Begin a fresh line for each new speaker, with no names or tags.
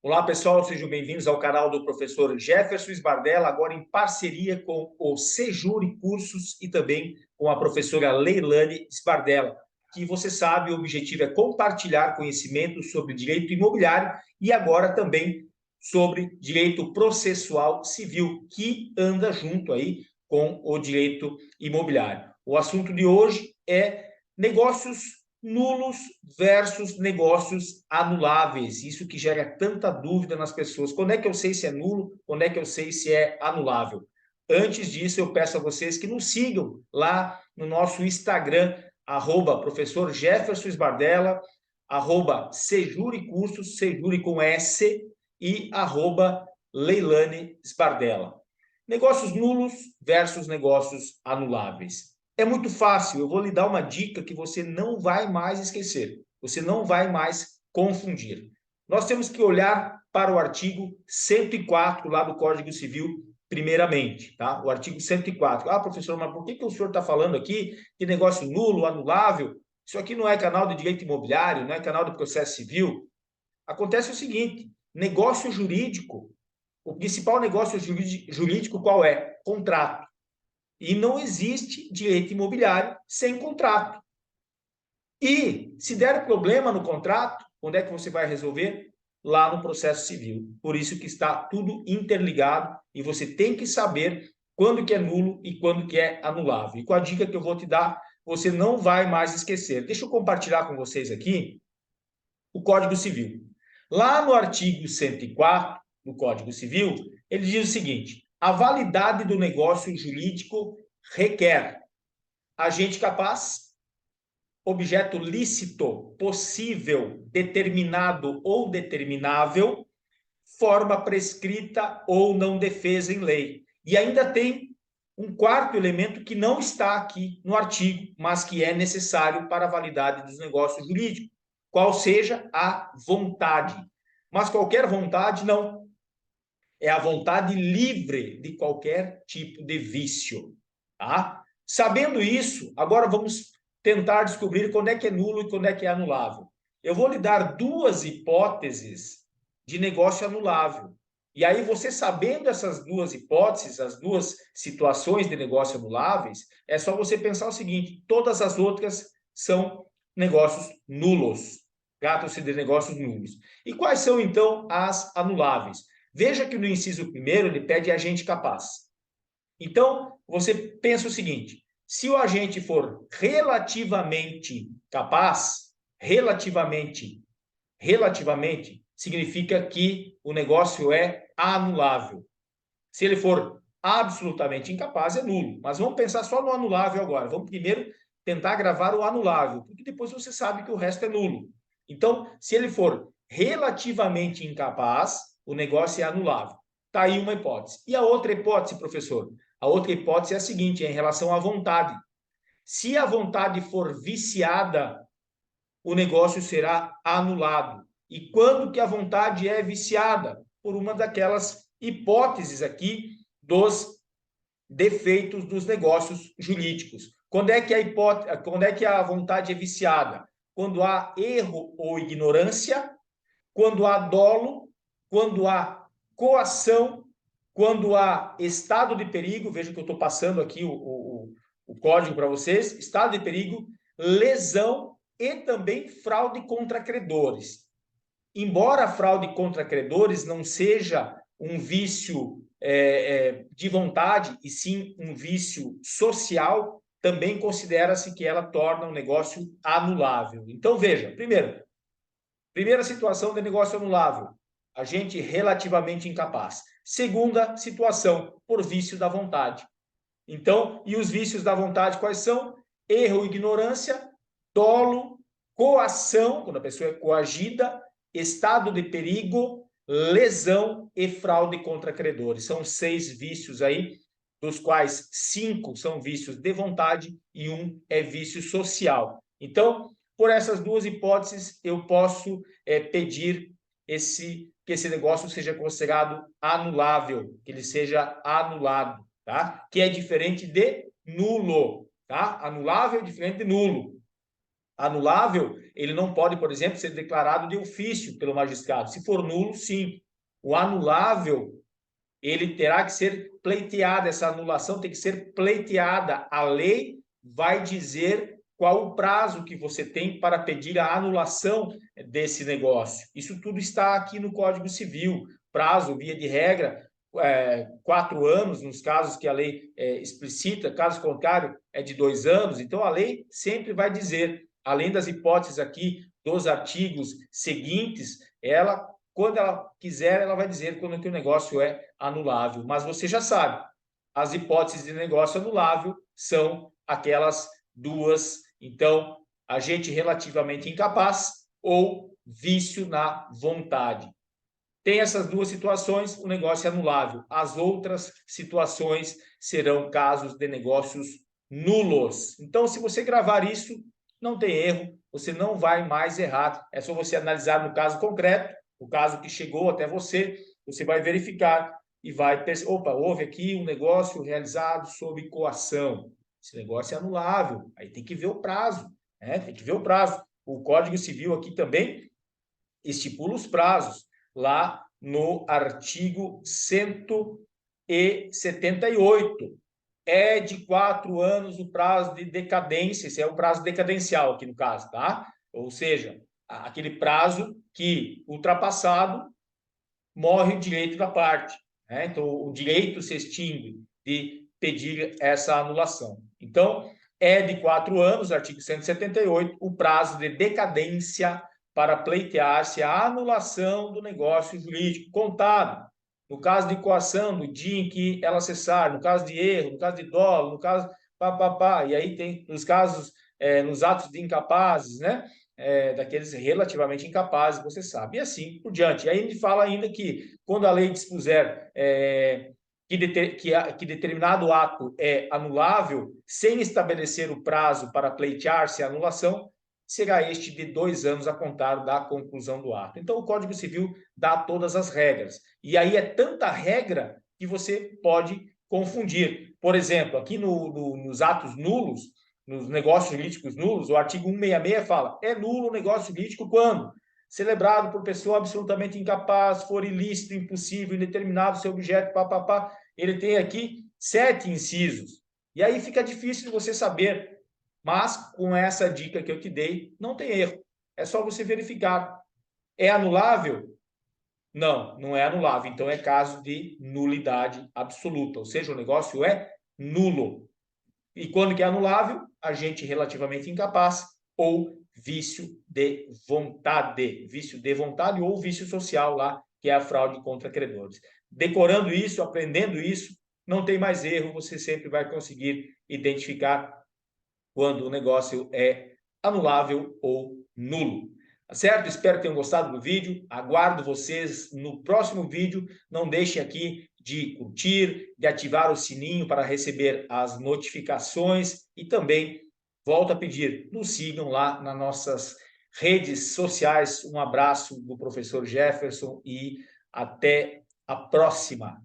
Olá, pessoal, sejam bem-vindos ao canal do professor Jefferson Sbardella, agora em parceria com o Sejure Cursos e também com a professora Leilane Sbardella, que você sabe, o objetivo é compartilhar conhecimento sobre direito imobiliário e agora também sobre direito processual civil, que anda junto aí com o direito imobiliário. O assunto de hoje é negócios nulos versus negócios anuláveis. Isso que gera tanta dúvida nas pessoas. Quando é que eu sei se é nulo? Quando é que eu sei se é anulável? Antes disso, eu peço a vocês que nos sigam lá no nosso Instagram, professor Jefferson Sbardella, Sejure Cursos, Sejure com S, e Leilane Sbardella. Negócios nulos versus negócios anuláveis. É muito fácil, eu vou lhe dar uma dica que você não vai mais esquecer, você não vai mais confundir. Nós temos que olhar para o artigo 104 lá do Código Civil, primeiramente, tá? O artigo 104. Ah, professor, mas por que o senhor está falando aqui de negócio nulo, anulável? Isso aqui não é canal de direito imobiliário, não é canal de processo civil. Acontece o seguinte, negócio jurídico, o principal negócio jurídico qual é? Contrato. E não existe direito imobiliário sem contrato. E se der problema no contrato, onde é que você vai resolver? Lá no processo civil. Por isso que está tudo interligado e você tem que saber quando que é nulo e quando que é anulável. E com a dica que eu vou te dar, você não vai mais esquecer. Deixa eu compartilhar com vocês aqui o Código Civil. Lá no artigo 104 do Código Civil, ele diz o seguinte: a validade do negócio jurídico requer agente capaz, objeto lícito, possível, determinado ou determinável, forma prescrita ou não defesa em lei. E ainda tem um quarto elemento que não está aqui no artigo, mas que é necessário para a validade dos negócios jurídicos, qual seja a vontade. Mas qualquer vontade não. É a vontade livre de qualquer tipo de vício. Tá? Sabendo isso, agora vamos tentar descobrir quando é que é nulo e quando é que é anulável. Eu vou lhe dar duas hipóteses de negócio anulável. E aí, você sabendo essas duas hipóteses, as duas situações de negócio anuláveis, é só você pensar o seguinte: todas as outras são negócios nulos. Tratam-se de negócios nulos. E quais são, então, as anuláveis? Veja que no inciso primeiro ele pede agente capaz. Então, você pensa o seguinte: se o agente for relativamente capaz, relativamente, significa que o negócio é anulável. Se ele for absolutamente incapaz, é nulo. Mas vamos pensar só no anulável agora. Vamos primeiro tentar gravar o anulável, porque depois você sabe que o resto é nulo. Então, se ele for relativamente incapaz, o negócio é anulável. Está aí uma hipótese. E a outra hipótese, professor? A outra hipótese é a seguinte, é em relação à vontade. Se a vontade for viciada, o negócio será anulado. E quando que a vontade é viciada? Por uma daquelas hipóteses aqui dos defeitos dos negócios jurídicos. Quando é que a vontade é viciada? Quando há erro ou ignorância, quando há dolo, quando há coação, quando há estado de perigo, veja que eu estou passando aqui o código para vocês, estado de perigo, lesão e também fraude contra credores. Embora a fraude contra credores não seja um vício de vontade, e sim um vício social, também considera-se que ela torna um negócio anulável. Então, veja, primeira situação de negócio anulável, agente relativamente incapaz. Segunda situação, por vício da vontade. Então, e os vícios da vontade quais são? Erro, ignorância, dolo, coação, quando a pessoa é coagida, estado de perigo, lesão e fraude contra credores. São 6 vícios aí, dos quais 5 são vícios de vontade e 1 é vício social. Então, por essas duas hipóteses, eu posso pedir que esse negócio seja considerado anulável, que ele seja anulado, tá? Que é diferente de nulo, tá? Anulável é diferente de nulo. Anulável, ele não pode, por exemplo, ser declarado de ofício pelo magistrado. Se for nulo, sim. O anulável, ele terá que ser pleiteada, essa anulação tem que ser pleiteada. A lei vai dizer qual o prazo que você tem para pedir a anulação desse negócio. Isso tudo está aqui no Código Civil. Prazo, via de regra, 4 anos, nos casos que a lei explicita, caso contrário, é de 2 anos. Então, a lei sempre vai dizer, além das hipóteses aqui dos artigos seguintes, ela, quando ela quiser, ela vai dizer quando que o negócio é anulável. Mas você já sabe, as hipóteses de negócio anulável são aquelas duas. Então, agente relativamente incapaz ou vício na vontade. Tem essas duas situações, o negócio é anulável. As outras situações serão casos de negócios nulos. Então, se você gravar isso, não tem erro, você não vai mais errar. É só você analisar no caso concreto, o caso que chegou até você, você vai verificar e vai perceber, opa, houve aqui um negócio realizado sob coação. Esse negócio é anulável. Aí tem que ver o prazo, né? Tem que ver o prazo. O Código Civil aqui também estipula os prazos lá no artigo 178. É de 4 anos o prazo de decadência, esse é o prazo decadencial aqui no caso, tá? Ou seja, aquele prazo que, ultrapassado, morre o direito da parte, né? Então, o direito se extingue de pedir essa anulação. Então, é de 4 anos, artigo 178, o prazo de decadência para pleitear-se a anulação do negócio jurídico contado. No caso de coação, no dia em que ela cessar, no caso de erro, no caso de dolo, no caso e aí tem nos casos, nos atos de incapazes, né? Daqueles relativamente incapazes, você sabe, e assim por diante. E aí ele fala ainda que quando a lei dispuser que determinado ato é anulável, sem estabelecer o prazo para pleitear-se a anulação, será este de 2 anos a contar da conclusão do ato. Então, o Código Civil dá todas as regras. E aí é tanta regra que você pode confundir. Por exemplo, aqui nos atos nulos, nos negócios jurídicos nulos, o artigo 166 fala: é nulo o negócio jurídico quando celebrado por pessoa absolutamente incapaz, for ilícito, impossível, indeterminado seu objeto, Ele tem aqui 7 incisos. E aí fica difícil de você saber. Mas com essa dica que eu te dei, não tem erro. É só você verificar. É anulável? Não, não é anulável. Então é caso de nulidade absoluta. Ou seja, o negócio é nulo. E quando que é anulável? Agente relativamente incapaz ou vício de vontade. Vício de vontade ou vício social lá, que é a fraude contra credores. Decorando isso, aprendendo isso, não tem mais erro, você sempre vai conseguir identificar quando o negócio é anulável ou nulo. Tá certo? Espero que tenham gostado do vídeo. Aguardo vocês no próximo vídeo. Não deixem aqui de curtir, de ativar o sininho para receber as notificações e também, volto a pedir, nos sigam lá nas nossas redes sociais. Um abraço do professor Jefferson e até a próxima.